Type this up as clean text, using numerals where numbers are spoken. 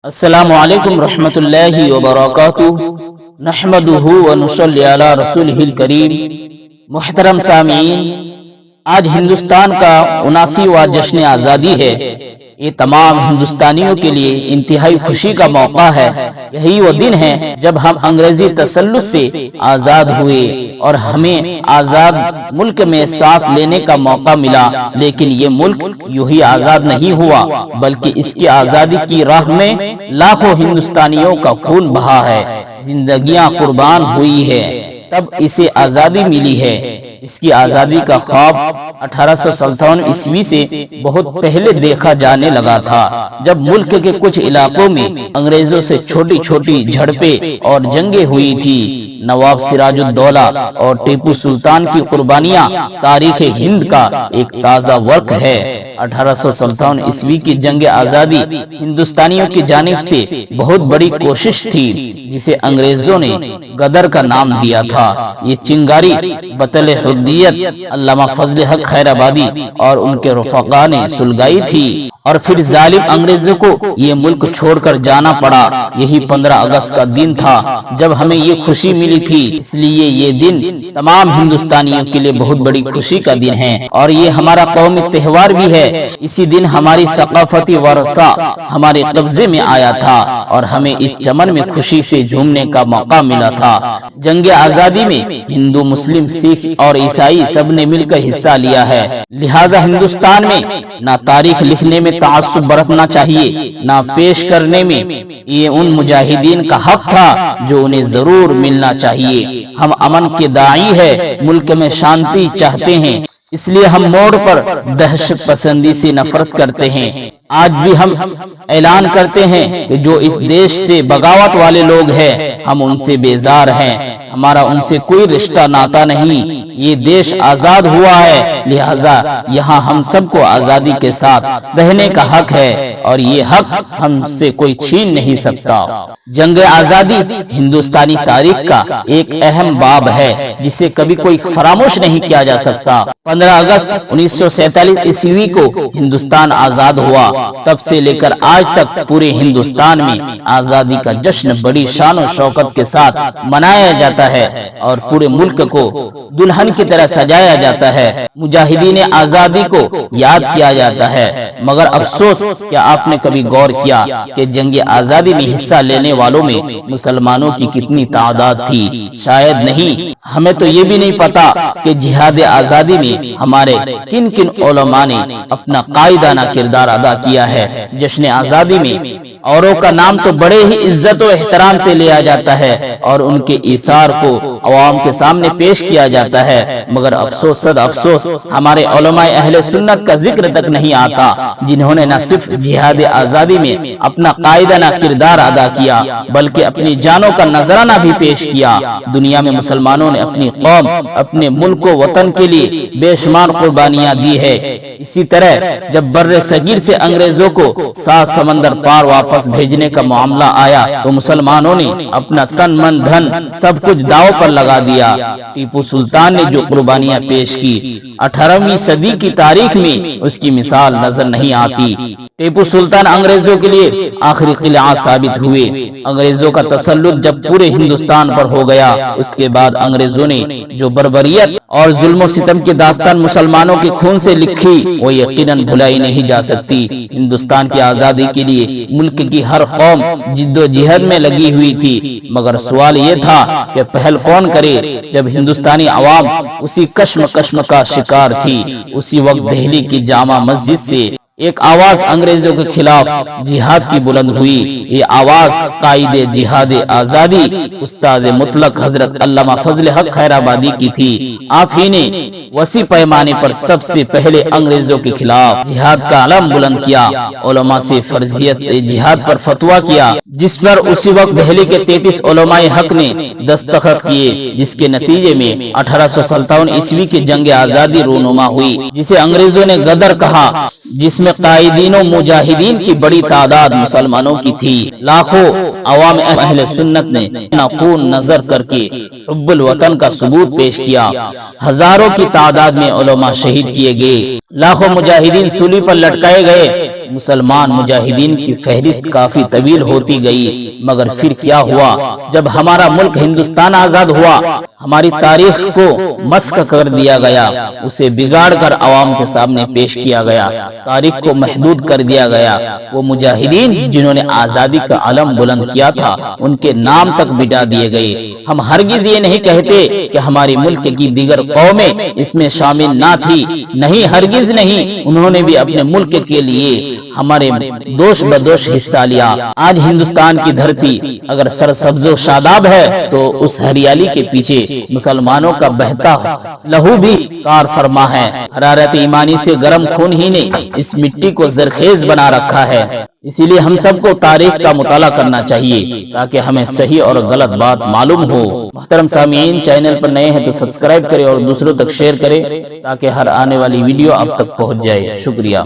السلام علیکم رحمۃ اللہ وبرکاتہ۔ نحمدہ ونصلی علی رسولہ الکریم۔ محترم سامعین، آج ہندوستان کا 79واں جشن آزادی ہے۔ یہ تمام ہندوستانیوں کے لیے انتہائی خوشی کا موقع ہے۔ یہی وہ دن ہے جب ہم انگریزی تسلط سے آزاد ہوئے اور ہمیں آزاد ملک میں سانس لینے کا موقع ملا۔ لیکن یہ ملک یوں ہی آزاد نہیں ہوا، بلکہ اس کی آزادی کی راہ میں لاکھوں ہندوستانیوں کا خون بہا ہے، زندگیاں قربان ہوئی ہے، تب اسے آزادی ملی ہے۔ اس کی آزادی کا خواب 1857 عیسوی سے بہت پہلے دیکھا جانے لگا تھا، جب ملک کے کچھ علاقوں میں انگریزوں سے چھوٹی چھوٹی جھڑپیں اور جنگیں ہوئی تھی۔ نواب سراج الدولہ اور ٹیپو سلطان کی قربانیاں تاریخ ہند کا ایک تازہ ورق ہے۔ 1857 عیسوی کی جنگ آزادی ہندوستانیوں کی جانب سے بہت بڑی کوشش تھی، جسے انگریزوں نے غدر کا نام دیا تھا۔ یہ چنگاری بطل حریت علامہ فضل حق خیر آبادی اور ان کے رفقا نے سلگائی تھی، اور پھر ظالم انگریزوں کو یہ ملک چھوڑ کر جانا پڑا۔ یہی 15 اگست کا دن تھا جب ہمیں یہ خوشی ملی تھی، اس لیے یہ دن تمام ہندوستانیوں کے لیے بہت بڑی خوشی کا دن ہے، اور یہ ہمارا قومی تہوار بھی ہے۔ اسی دن ہماری ثقافتی ورثہ ہمارے قبضے میں آیا تھا اور ہمیں اس چمن میں خوشی سے جھومنے کا موقع ملا تھا۔ جنگ آزادی میں ہندو، مسلم، سکھ اور عیسائی سب نے مل کر حصہ لیا ہے، لہذا ہندوستان میں نہ تاریخ لکھنے میں تعصب برتنا چاہیے، نہ پیش کرنے میں۔ یہ ان مجاہدین کا حق تھا جو انہیں ضرور ملنا چاہیے۔ ہم امن کے داعی ہے، ملک میں شانتی چاہتے ہیں، اس لیے ہم موڑ پر دہشت پسندی سے نفرت کرتے ہیں۔ آج بھی ہم اعلان کرتے ہیں کہ جو اس دیش سے بغاوت والے لوگ ہیں، ہم ان سے بیزار ہیں، ہمارا ان سے کوئی رشتہ ناتا نہیں۔ یہ دیش آزاد ہوا ہے، لہذا یہاں ہم سب کو آزادی کے ساتھ رہنے کا حق ہے، اور یہ حق ہم سے کوئی چھین نہیں سکتا۔ جنگ آزادی ہندوستانی تاریخ کا ایک اہم باب ہے، جسے کبھی کوئی فراموش نہیں کیا جا سکتا۔ 15 اگست 1947 عیسوی کو ہندوستان آزاد ہوا، تب سے لے کر آج تک پورے ہندوستان میں آزادی کا جشن بڑی شان و شوکت کے ساتھ منایا جاتا ہے، اور پورے ملک کو دلہن کی طرح سجایا جاتا ہے۔ مجاہدین آزادی کو یاد کیا جاتا ہے، مگر افسوس، کیا آپ نے کبھی غور کیا کہ جنگ آزادی میں حصہ لینے والوں میں مسلمانوں کی کتنی تعداد تھی؟ شاید نہیں۔ ہمیں تو یہ بھی نہیں پتا کہ جہاد آزادی میں ہمارے کن کن علماء نے اپنا قائدانہ کردار ادا کیا ہے۔ جشن آزادی میں اوروں کا نام تو بڑے ہی عزت و احترام سے لیا جاتا ہے اور ان کے ایثار کو عوام کے سامنے پیش کیا جاتا ہے، مگر افسوس صد افسوس، ہمارے علماء اہل سنت کا ذکر تک نہیں آتا، جنہوں نے نہ صرف جہاد آزادی میں اپنا قائدانہ کردار ادا کیا، بلکہ اپنی جانوں کا نذرانہ بھی پیش کیا۔ دنیا میں مسلمانوں نے اپنی قوم، اپنے ملک و وطن کے لیے بے شمار قربانیاں دی ہے۔ اسی طرح جب بر صغیر سے انگریزوں کو 7 سمندر پار واپس بھیجنے کا معاملہ آیا تو مسلمانوں نے اپنا تن من دھن سب کچھ داؤ پر لگا دیا۔ ٹیپو سلطان نے جو قربانیاں پیش کی، 18ویں صدی کی تاریخ میں اس کی مثال نظر نہیں آتی۔ ٹیپو سلطان انگریزوں کے لیے آخری قلعہ ثابت ہوئے۔ انگریزوں کا تسلط جب پورے ہندوستان پر ہو گیا، اس کے بعد انگریزوں نے جو بربریت اور ظلم و ستم کی داستان مسلمانوں کے خون سے لکھی، وہ یقیناً بھلائی نہیں جا سکتی۔ ہندوستان کی آزادی کے لیے ملک کی ہر قوم جد و جہد میں لگی ہوئی تھی، مگر سوال یہ تھا کہ پہل کون کرے۔ جب ہندوستانی عوام اسی کشم کا شکار تھی، اسی وقت دہلی کی جامع مسجد سے ایک آواز انگریزوں کے خلاف جہاد کی بلند ہوئی۔ یہ آواز قائد جہاد آزادی استاد مطلق حضرت علامہ فضل حق خیر آبادی کی تھی۔ آپ ہی نے وسیع پیمانے پر سب سے پہلے انگریزوں کے خلاف جہاد کا علم بلند کیا، علماء سے فرضیت جہاد پر فتویٰ کیا، جس پر اسی وقت دہلی کے 33 علماء حق نے دستخط کیے، جس کے نتیجے میں 1857 عیسوی کی جنگ آزادی رونما ہوئی، جسے انگریزوں نے غدر کہا، جس میں قائدین و مجاہدین کی بڑی تعداد مسلمانوں کی تھی۔ لاکھوں عوام اہل سنت نے اپنا خون نذر کر کے حب الوطن کا ثبوت پیش کیا۔ ہزاروں کی تعداد میں علماء شہید کیے گئے، لاکھوں مجاہدین سولی پر لٹکائے گئے، مسلمان مجاہدین کی فہرست کافی طویل ہوتی گئی، مگر پھر کیا ہوا؟ جب ہمارا ملک ہندوستان آزاد ہوا، ہماری تاریخ کو مسخ کر دیا گیا، اسے بگاڑ کر عوام کے سامنے پیش کیا گیا، تاریخ کو محدود کر دیا گیا۔ وہ مجاہدین جنہوں نے آزادی کا علم بلند کیا تھا، ان کے نام تک مٹا دیے گئے۔ ہم ہرگز یہ نہیں کہتے کہ ہماری ملک کی دیگر قومیں اس میں شامل نہ تھی، نہیں، ہرگز نہیں، انہوں نے بھی اپنے ملک کے لیے ہمارے دوش بدوش حصہ لیا۔ آج ہندوستان کی دھرتی اگر سرسبز و شاداب ہے تو اس ہریالی کے پیچھے مسلمانوں کا بہتا لہو بھی کار فرما ہے۔ حرارت ایمانی سے گرم خون ہی نے اس مٹی کو زرخیز بنا رکھا ہے۔ اسی لیے ہم سب کو تاریخ کا مطالعہ کرنا چاہیے تاکہ ہمیں صحیح اور غلط بات معلوم ہو۔ محترم سامعین، چینل پر نئے ہیں تو سبسکرائب کریں اور دوسروں تک شیئر کریں تاکہ ہر آنے والی ویڈیو آپ تک پہنچ جائے۔ شکریہ۔